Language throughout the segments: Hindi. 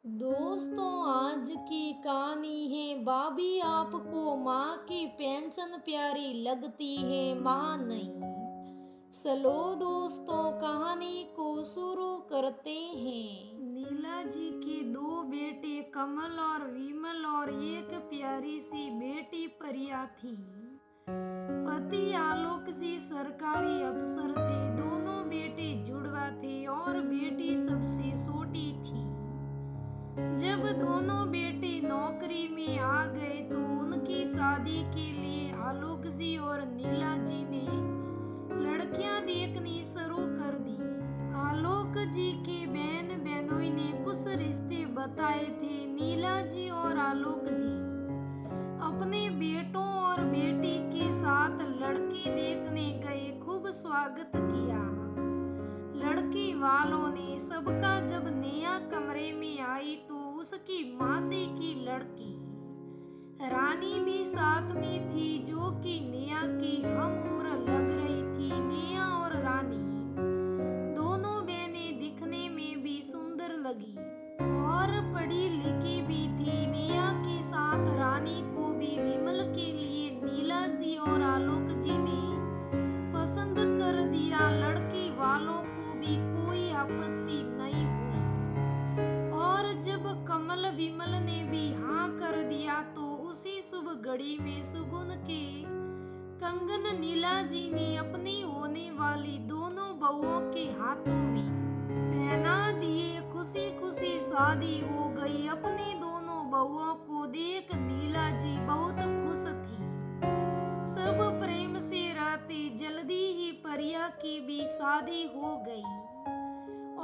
दोस्तों, आज की कहानी है भाभी आपको माँ की पेंशन प्यारी लगती है माँ नहीं। चलो दोस्तों, कहानी को शुरू करते हैं। नीला जी के दो बेटे कमल और विमल और एक प्यारी सी बेटी प्रिया थी। पति आलोक जी सरकारी अफसर थे। दोनों बेटे जुड़वा थे और बेटी सबसे छोटी थी। जब दोनों बेटे नौकरी में आ गए तो उनकी शादी के लिए आलोक जी और नीला जी ने लड़कियां देखनी शुरू कर दी। आलोक जी के बहन बहनोई ने कुछ रिश्ते बताए थे। नीला जी और आलोक जी अपने बेटों और बेटी के साथ लड़की देखने गए। खूब स्वागत किया। लड़की वालों ने सबका। जब नेहा कमरे में आई तो उसकी मासी की लड़की रानी भी साथ में थी, जो कि नेहा की हम उम्र लग रही थी। नेहा और रानी दोनों बहनें दिखने में भी सुंदर लगी और पढ़ी लिखी भी थी। नेहा के साथ रानी को भी विमल के लिए नीला जी और आलोक जी ने पसंद कर दिया। लड़की वालों को भी कोई आपत्ति नहीं हुई और जब कमल विमल ने भी हाँ कर दिया तो उसी शुभ घड़ी में सुगुन के कंगन नीला जी ने अपनी होने वाली दोनों बहुओं के हाथों में पहना दिए। खुशी खुशी शादी हो गई। अपनी दोनों बहुओं को देख नीला जी बहुत खुश थी। सब प्रेम से रहते। जल्दी ही प्रिया की भी शादी हो गई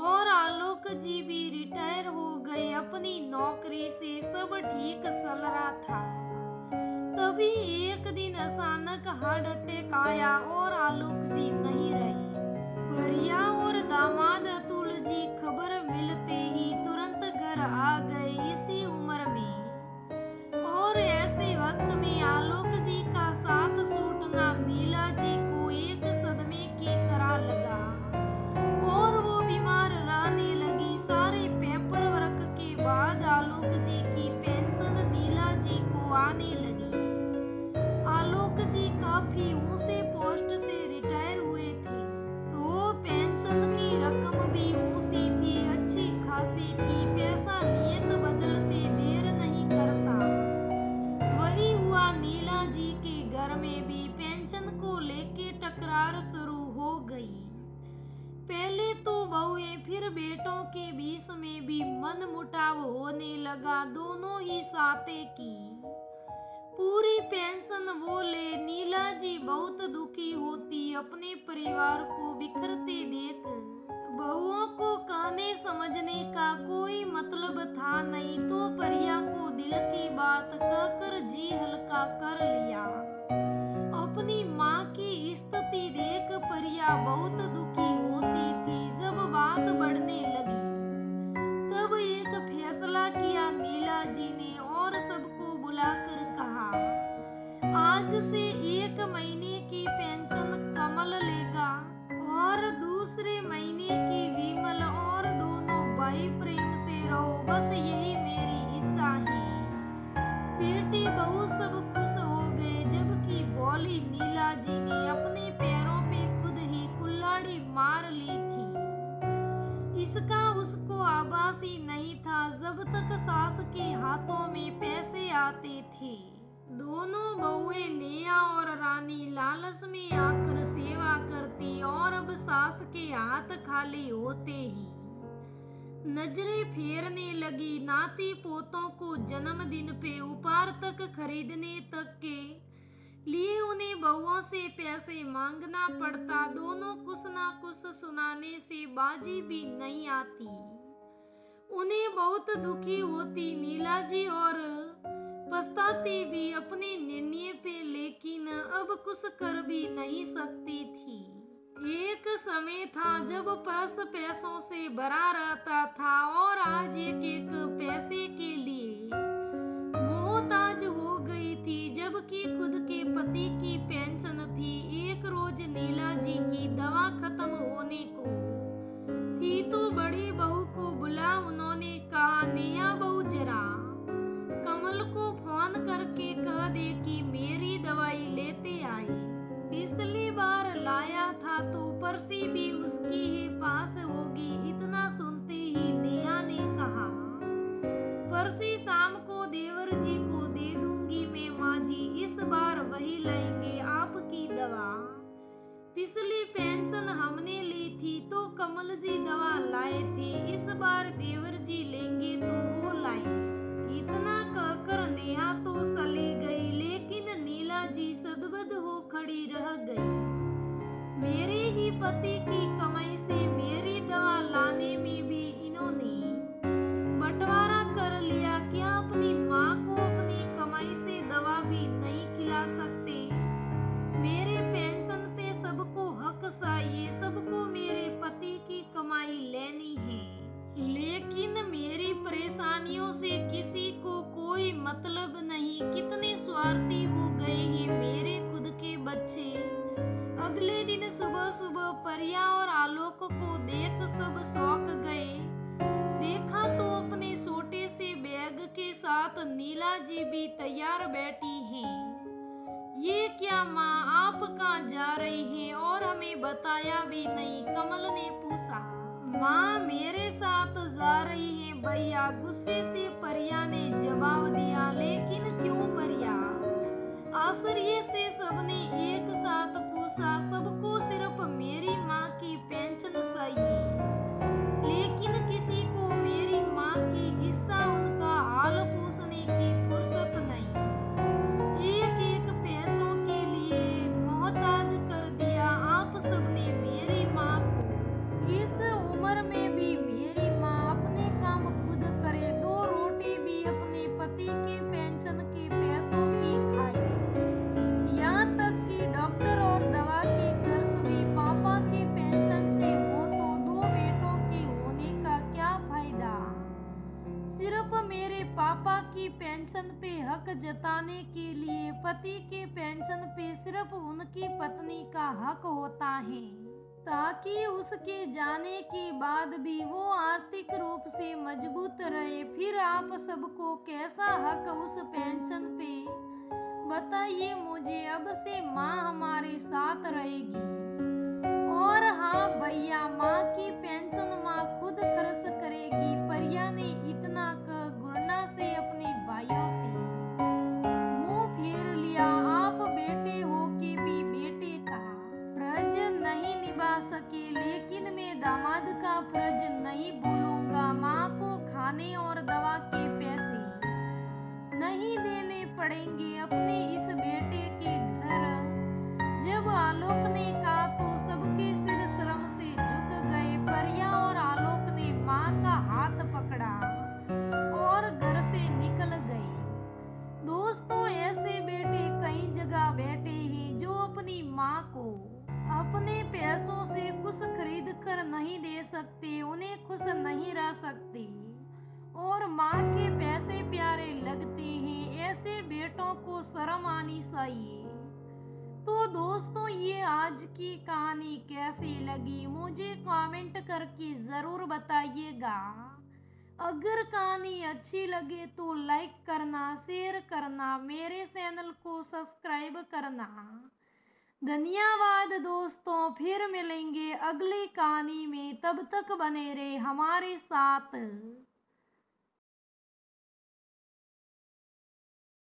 और आलोक जी भी रिटायर हो गए अपनी नौकरी से। सब ठीक चल रहा था। तभी एक दिन अचानक हार्ट अटैक आया और आलोक जी नहीं रहे। प्रिया और दामाद अतुल जी खबर मिलते ही तुरंत घर आ गए। इसी उम्र में और ऐसे वक्त में आलोक जी का साथ छूटना नीला जी को एक सदमे की तरह लगा और वो बीमार रहने लगी। सारे पेपर वर्क के बाद आलोक जी की पेंशन नीला जी को आने लगी। आलोक जी काफी ऊंचे पोस्ट से रिटायर हुए थे तो पेंशन की रकम भी ऊंची थी, अच्छी खासी थी। पैसा नियत बदलते देर नहीं करता। वही हुआ नीला जी के घर में भी पेंशन को लेके टकरार शुरू हो गई। पहले तो बहुएं फिर बेटों के बीच में भी मन मुटाव होने लगा। दोनों ही साथे की पूरी पेंशन वो ले। नीला जी बहुत दुखी होती। अपने परिवार को बिखरते देख बहुओं को कहने समझने का कोई मतलब था नहीं तो प्रिया को दिल की बात कहकर जी हल्का कर लिया। अपनी माँ की स्थिति देख प्रिया बहुत दुखी होती थी। जब बात बढ़ने लगी तब एक फैसला किया नीला जी ने और सबको बुलाकर कहा, आज से 1 महीने की पेंशन कमल लेगा और दूसरे महीने की विमल और दोनों भाई प्रेम से रहो। बस यही मेरी इच्छा है। बेटे बहू सब खुश हो गए। जबकि बोली नीला जी ने अपने पैरों पे खुद ही कुल्हाड़ी मार ली थी। इसका उसको आभास ही नहीं था जब तक सास के हाथों में पैसे आते थे। दोनों बहुएं नेहा और रानी लालच में आकर सेवा करती और अब सास के हाथ खाली होते ही नजरें फेरने लगी। नाती पोतों को जन्मदिन पे उपहार तक खरीदने तक के लिए उन्हें बहुओं से पैसे मांगना पड़ता। दोनों कुछ ना कुछ सुनाने से बाजी भी नहीं आती। उन्हें बहुत दुखी होती नीला जी और पछताती भी अपने निर्णय पे, लेकिन अब कुछ कर भी नहीं सकती थी। एक समय था जब पर्स पैसों से भरा रहता था और आज एक एक पैसे के लिए मोहताज हो गई थी। जबकि खुद के पति की पेंशन थी। एक रोज नीला जी की दवा खत्म होने को थी तो बड़ी बहू को बुला उन्होंने कहा, नेहा परसी शाम को देवर जी को दे दूंगी मैं माँ जी, इस बार वही लेंगे आपकी दवा। पिछली पेंशन हमने ली थी तो कमल जी दवा लाए थे, इस बार देवर जी लेंगे तो वो लाए। इतना कहकर नेहा तो चली गई, लेकिन नीला जी सदबद हो खड़ी रह गई। मेरे ही पति की कमाई से मेरी दवा लाने में भी इन्होंने बंटवारा कर लिया। क्या अपनी माँ को अपनी कमाई से दवा भी नहीं खिला सकते? मेरे पेंशन पे सबको हक चाहिए, सबको मेरे पति की कमाई लेनी है, लेकिन मेरी परेशानियों से किसी को कोई मतलब नहीं। कितने स्वार्थी हो गए हैं मेरे खुद के बच्चे। अगले दिन सुबह सुबह परिया और आलोक को देख सब चौंक गए। देखा तो अपने छोटे से बैग के साथ नीला जी भी तैयार बैठी हैं। ये क्या माँ, आप कहाँ जा रही हैं और हमें बताया भी नहीं? कमल ने पूछा। माँ मेरे साथ जा रही हैं भैया, गुस्से से परिया ने जवाब दिया। लेकिन क्यों परिया? आश्चर्य से सबने एक साथ पूछा। सबको सिर्फ मेरी माँ की पेंशन चाहिए, लेकिन किसी को मेरी माँ की इच्छा, उनका हाल पूछने की फुर्सत नहीं। एक एक पैसों के लिए मोहताज कर दिया आप सबने मेरी माँ को। इस उम्र में भी मेरी माँ अपने काम खुद करे, 2 रोटी भी अपने पति के पेंशन के पैसों की खाए। यहाँ तक कि डॉक्टर और दवा के खर्च भी पापा के पेंशन से हो, तो 2 बेटों के होने का क्या फायदा? सिर्फ मेरे पापा की पेंशन पे हक जताने के लिए पति के पेंशन पे सिर्फ उनकी पत्नी का हक होता है, ताकि उसके जाने के बाद भी वो आर्थिक रूप से मजबूत रहे। फिर आप सबको कैसा हक उस पेंशन पे? बताइए मुझे। अब से माँ हमारे साथ रहेगी। और हाँ भैया, माँ की पेंशन माँ खुद खर्च करेगी। परिया ने इतना कह घृणा से अपने भाइयों से मुंह फेर लिया। आप बेटे हो के भी बेटे का फर्ज नहीं निभा सके, लेकिन मैं दामाद का फर्ज नहीं भूलूंगा। माँ को खाने और दवा के पैसे नहीं देने पड़ेंगे अपने इस बेटे के घर। जब आलोक ने कहा तो सबके सिर शर्म से झुक गए। परिया और आलोक ने माँ का हाथ पकड़ा और घर से निकल गए। दोस्तों, ऐसे बेटे कई जगह बैठे हैं जो अपनी माँ को अपने पैसों से कुछ खरीद कर नहीं दे सकते, उन्हें खुश नहीं रह सकते, और माँ के पैसे प्यारे लगते हैं। ऐसे बेटों को शर्म आनी चाहिए। तो दोस्तों, ये आज की कहानी कैसी लगी मुझे कमेंट करके ज़रूर बताइएगा। अगर कहानी अच्छी लगे तो लाइक करना, शेयर करना, मेरे चैनल को सब्सक्राइब करना। धन्यवाद दोस्तों, फिर मिलेंगे अगली कहानी में। तब तक बने रहे हमारे साथ।